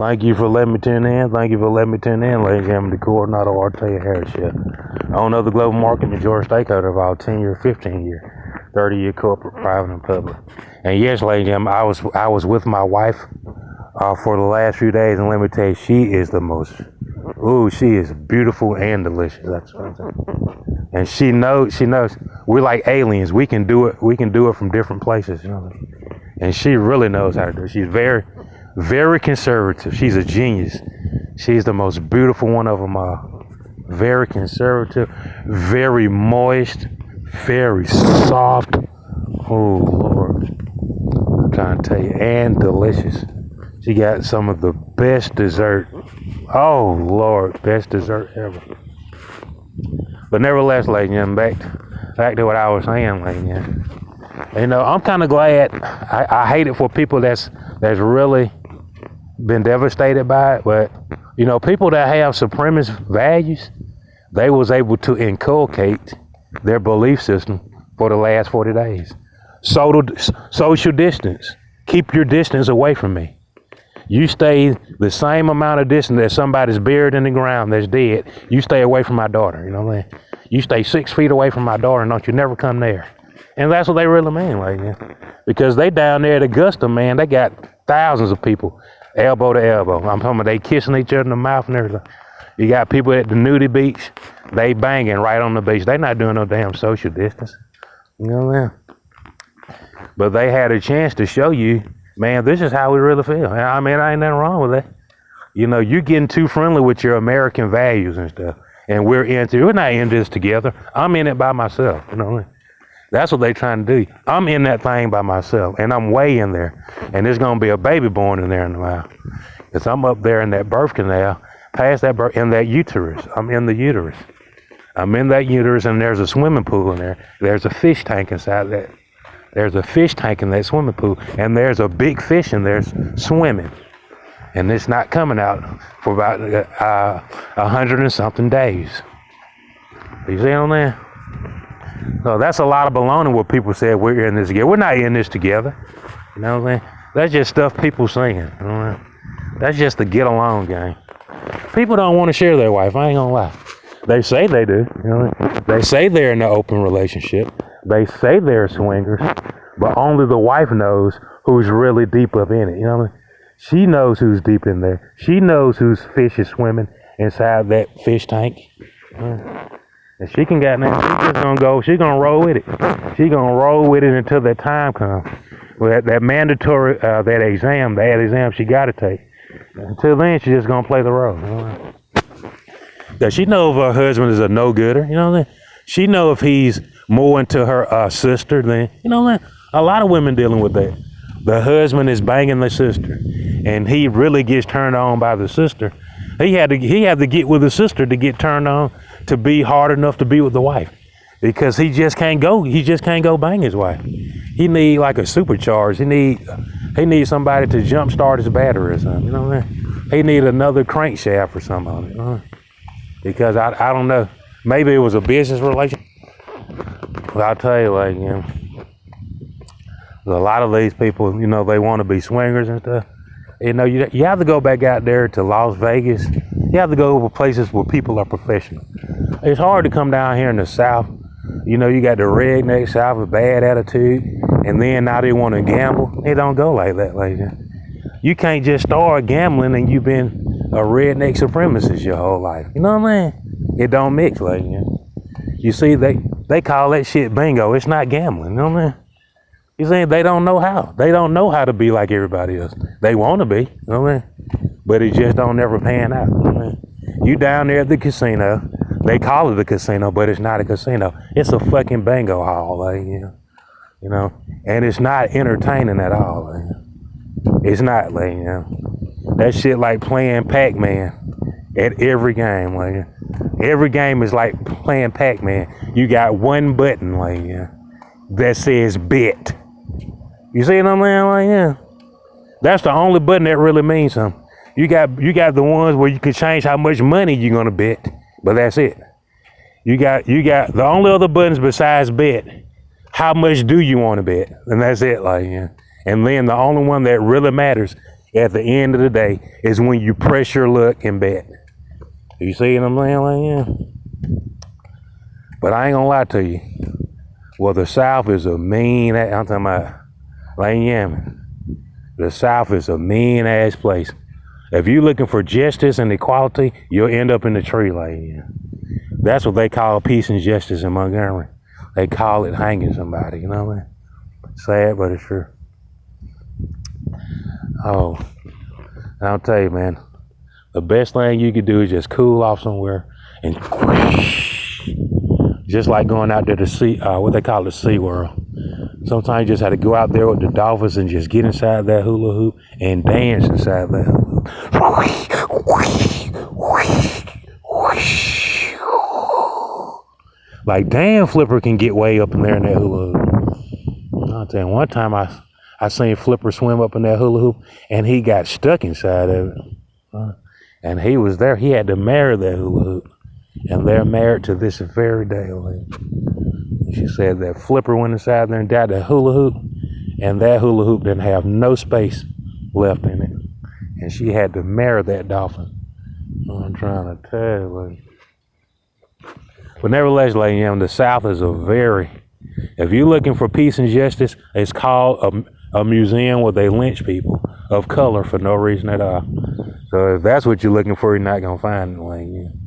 Thank you for letting me tune in. Thank you for letting me tune in, ladies and gentlemen. The coordinator Artaria Harris here. I own the global market majority stakeholder of our 10-year, 15-year, 30-year corporate, private, and public. And yes, ladies and gentlemen, I was with my wife for the last few days, and let me tell you, she is the most. She is beautiful and delicious. That's what I'm saying. And she knows. We're like aliens. We can do it. We can do it from different places, you know. And she really knows how to do it. She's very, very conservative. She's a genius. She's the most beautiful one of them all. Very conservative, very moist, very soft. Oh, Lord. I'm trying to tell you. And delicious. She got some of the best dessert. Oh, Lord. Best dessert ever. But nevertheless, ladies and gentlemen, back to what I was saying, ladies and gentlemen. You know, I'm kind of glad. I hate it for people that's really been devastated by it. But, you know, people that have supremacist values, they was able to inculcate their belief system for the last 40 days. Social distance. Keep your distance away from me. You stay the same amount of distance that somebody's buried in the ground that's dead. You stay away from my daughter. You know what I mean? You stay 6 feet away from my daughter, and don't you never come there. And that's what they really mean, like, because they down there at Augusta, man, they got thousands of people elbow to elbow. I'm talking about they kissing each other in the mouth and everything. You got people at the nudie beach, they banging right on the beach. They not doing no damn social distance. You know what I mean? But they had a chance to show you, man, this is how we really feel. I mean, I ain't nothing wrong with that. You know, you're getting too friendly with your American values and stuff. And we're not in this together. I'm in it by myself. You know what I mean? That's what they trying to do. I'm in that thing by myself, and I'm way in there. And there's going to be a baby born in there in a while. Because I'm up there in that birth canal, past that birth, in that uterus. I'm in the uterus. I'm in that uterus, and there's a swimming pool in there. There's a fish tank inside that. There's a fish tank in that swimming pool, and there's a big fish in there swimming. And it's not coming out for about 100 and something days. You see on there? So that's a lot of baloney what people say we're in this together. We're not in this together. You know what I'm saying? That's just stuff people saying. You know, that's just the get along game. People don't want to share their wife. I ain't gonna lie. They say they do. You know, they say they're in an open relationship. They say they're swingers, but only the wife knows who's really deep up in it. You know what I mean? She knows who's deep in there. She knows whose fish is swimming inside that fish tank. And she can get now. She's just gonna go. She's gonna roll with it. She's gonna roll with it until that time comes. Well, that mandatory, that exam she got to take. Until then, she's just gonna play the role. You know? Does she know if her husband is a no-gooder? You know what I mean? She know if he's more into her sister than, you know what I mean? A lot of women dealing with that. The husband is banging the sister, and he really gets turned on by the sister. He had to get with the sister to get turned on, to be hard enough to be with the wife, because he just can't go bang his wife. He need like a supercharge. He need somebody to jumpstart his battery or something. You know what I mean? He need another crankshaft or something on it. You know? Because I don't know. Maybe it was a business relationship. But I'll tell you, like, you know, a lot of these people, you know, they want to be swingers and stuff. You know, you have to go back out there to Las Vegas. You have to go to places where people are professional. It's hard to come down here in the South. You know, you got the redneck South with bad attitude, and then now they want to gamble. It don't go like that, ladies. You can't just start gambling and you've been a redneck supremacist your whole life. You know what I mean? It don't mix, ladies. You see, they call that shit bingo. It's not gambling. You know what I mean? You see, they don't know how. They don't know how to be like everybody else. They want to be. You know what I mean? But it just don't never pan out. You know what I mean? You down there at the casino. They call it a casino, but it's not a casino. It's a fucking bingo hall, like, you know, and it's not entertaining at all. Like, it's not, like, you know, that shit like playing Pac-Man at every game. Like, every game is like playing Pac-Man. You got one button, like, you know, that says bet. You see what I'm saying? Like, yeah, that's the only button that really means something. You got the ones where you can change how much money you're gonna bet. But that's it. You got the only other buttons besides bet. How much do you want to bet? And that's it, like, yeah. And then the only one that really matters at the end of the day is when you press your luck and bet. You see what I'm saying? Like, yeah. But I ain't gonna lie to you. Well, the South is a mean, I'm talking about Lane Yamming. The South is a mean ass place. If you're looking for justice and equality, you'll end up in the tree lane. That's what they call peace and justice in Montgomery. They call it hanging somebody, you know what I mean? Sad, but it's true. Oh, and I'll tell you, man, the best thing you could do is just cool off somewhere and just like going out there to see, what they call the Sea World. Sometimes you just had to go out there with the dolphins and just get inside that hula hoop and dance inside that hula hoop. Like, damn, Flipper can get way up in there in that hula hoop. I'll tell you, one time I seen Flipper swim up in that hula hoop and he got stuck inside of it. And he was there. He had to marry that hula hoop. And they're married to this very day. She said that Flipper went inside there and died that hula hoop, and that hula hoop didn't have no space left in it. And she had to marry that dolphin. I'm trying to tell you. But nevertheless, ladies and gentlemen, the South is if you're looking for peace and justice, it's called a museum where they lynch people of color for no reason at all. So if that's what you're looking for, you're not going to find it, ladies and gentlemen.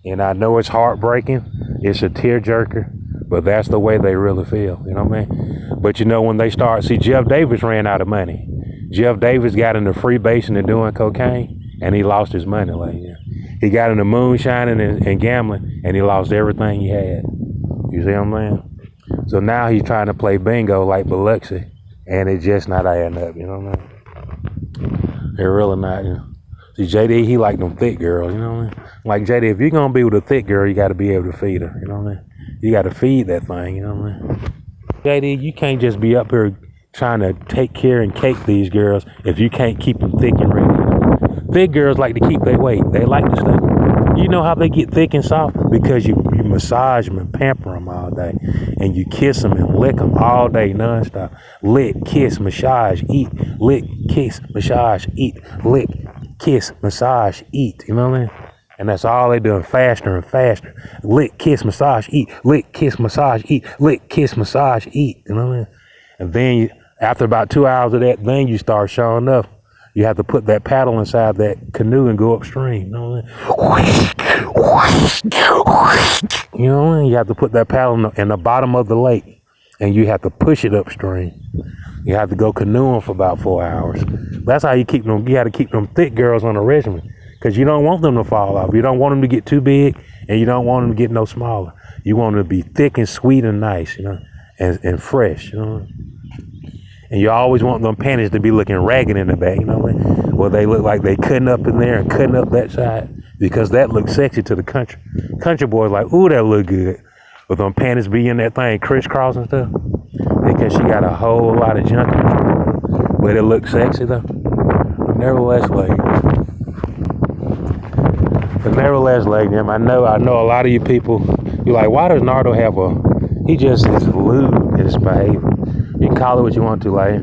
And I know it's heartbreaking, it's a tearjerker, but that's the way they really feel, you know what I mean? But you know, when they start, see, Jeff Davis ran out of money. Jeff Davis got into freebasing and doing cocaine, and he lost his money. Like, yeah. He got into moonshining and gambling, and he lost everything he had. You see what I'm saying? So now he's trying to play bingo like Biloxi, and it's just not adding up, you know what I mean? They're really not, you know. See, JD, he like them thick girls, you know what I mean? Like, JD, if you're going to be with a thick girl, you got to be able to feed her, you know what I mean? You got to feed that thing, you know what I mean? JD, you can't just be up here trying to take care and cake these girls if you can't keep them thick and ready. Thick girls like to keep their weight. They like to stay. You know how they get thick and soft? Because you massage them and pamper them all day. And you kiss them and lick them all day nonstop. Lick, kiss, massage, eat. Lick, kiss, massage, eat. Lick, kiss, massage, eat. You know what I mean? And that's all they doing, faster and faster. Lick, kiss, massage, eat. Lick, kiss, massage, eat. Lick, kiss, massage, eat. You know what I mean? And then after about 2 hours of that, then you start showing up. You have to put that paddle inside that canoe and go upstream. You know what I mean? You know what I mean? You have to put that paddle in the bottom of the lake, and you have to push it upstream. You have to go canoeing for about 4 hours. That's how you keep them. You got to keep them thick girls on a regimen, because you don't want them to fall off. You don't want them to get too big, and you don't want them to get no smaller. You want them to be thick and sweet and nice, you know, and fresh, you know. And you always want them panties to be looking ragged in the back, you know what I mean? Well, they look like they cutting up in there and cutting up that side, because that looks sexy to the country. Country boys like, ooh, that look good. But them panties be in that thing crisscross and stuff, because she got a whole lot of junk in her. But it looks sexy though. But nevertheless, lady, I know a lot of you people, you're like, why does Nardo have he just is lewd in his behavior. You can call it what you want to, like.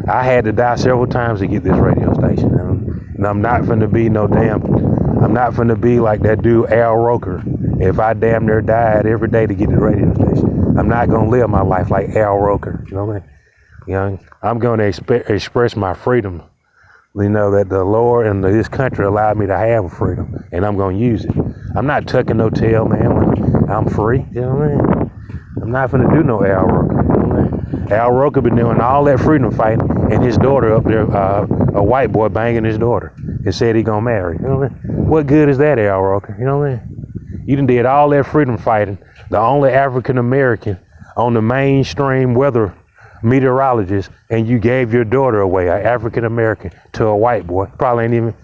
I had to die several times to get this radio station. And I'm not finna be like that dude Al Roker. If I damn near died every day to get the radio station, I'm not gonna live my life like Al Roker. You know what I mean? You know, I'm gonna express my freedom. You know, that the Lord and this country allowed me to have a freedom, and I'm gonna use it. I'm not tucking no tail, man. When I'm free. You know what I mean? I'm not finna do no Al Roker. You know what I mean? Al Roker been doing all that freedom fighting, and his daughter up there, a white boy banging his daughter, and said he gonna marry. You know what I mean? What good is that, Al Roker? You know what I mean? You done did all that freedom fighting, the only African American on the mainstream weather meteorologist, and you gave your daughter away, an African American, to a white boy. Probably ain't even,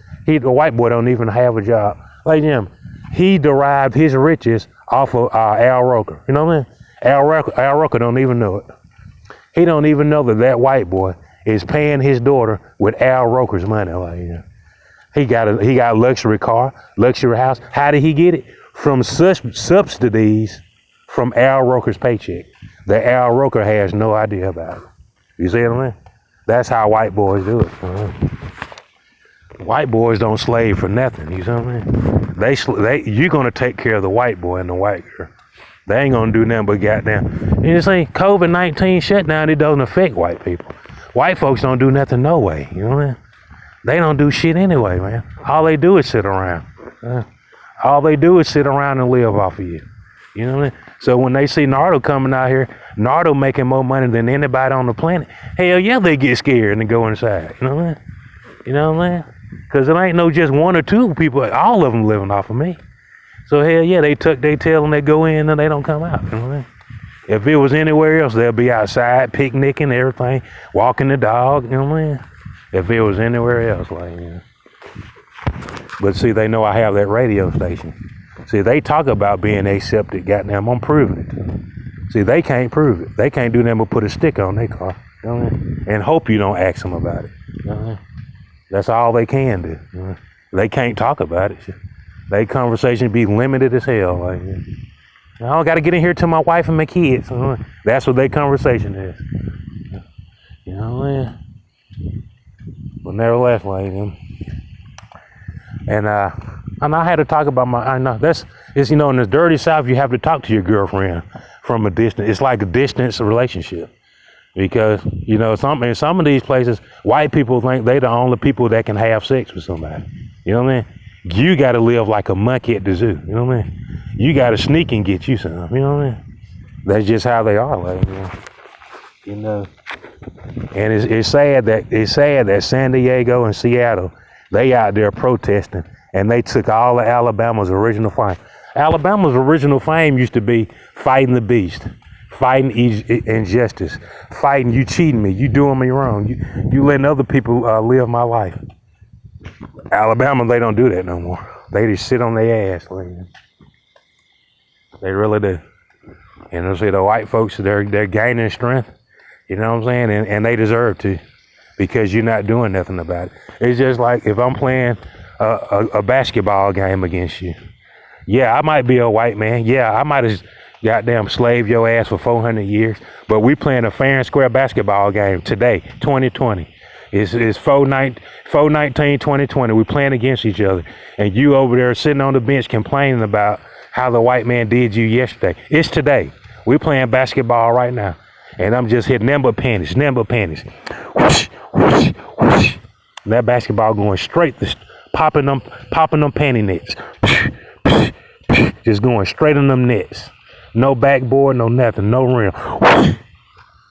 the white boy don't even have a job. Like him, he derived his riches off of Al Roker. You know what I mean? Al Roker don't even know it. He don't even know that white boy is paying his daughter with Al Roker's money. Like, you know. He got a luxury car, luxury house. How did he get it? From subsidies from Al Roker's paycheck that Al Roker has no idea about. You see what I mean? That's how white boys do it. White boys don't slave for nothing. You know what I mean? You're gonna take care of the white boy and the white girl. They ain't gonna do nothing but goddamn. You just say COVID-19 shutdown. It doesn't affect white people. White folks don't do nothing no way. You know what I mean? They don't do shit anyway, man. All they do is sit around. All they do is sit around and live off of you. You know what I mean? So when they see Nardo coming out here, Nardo making more money than anybody on the planet, hell yeah, they get scared and go inside. You know what I mean? You know what I mean? Because it ain't no just one or two people, all of them living off of me. So hell yeah, they tuck their tail and they go in and they don't come out. You know what I mean? If it was anywhere else, they'll be outside picnicking, everything, walking the dog. You know what I mean? If it was anywhere else, like, you know. But see, they know I have that radio station. See, they talk about being aseptic. Goddamn, I'm proving it to them. See, they can't prove it. They can't do nothing but put a sticker on their car, you know what I mean? And hope you don't ask them about it. You know what I mean? That's all they can do. You know? They can't talk about it. Their conversation be limited as hell. Like, I got to get in here to my wife and my kids. You know? That's what their conversation is. You know what I mean? But nevertheless, like, and I had to talk about I know it's you know, in the dirty South, you have to talk to your girlfriend from a distance. It's like a distance relationship, because you know in some of these places, white people think they the only people that can have sex with somebody. You know what I mean? You got to live like a monkey at the zoo. You know what I mean? You got to sneak and get you some. You know what I mean? That's just how they are. Like, you know. And it's sad that San Diego and Seattle, they out there protesting, and they took all of Alabama's original fame. Alabama's original fame used to be fighting the beast, fighting injustice, fighting you cheating me, you doing me wrong, you letting other people live my life. Alabama, they don't do that no more. They just sit on their ass. They really do. And you see the white folks, they're gaining strength. You know what I'm saying? And they deserve to, because you're not doing nothing about it. It's just like if I'm playing a basketball game against you. Yeah, I might be a white man. Yeah, I might have goddamn slaved your ass for 400 years. But we playing a fair and square basketball game today, 2020. It's 4/19/2020. We playing against each other. And you over there sitting on the bench complaining about how the white man did you yesterday. It's today. We playing basketball right now. And I'm just hitting number panties. Whoosh, whoosh, whoosh. And that basketball going straight, popping them panty nets. Just going straight in them nets. No backboard, no nothing, no rim. Whoosh.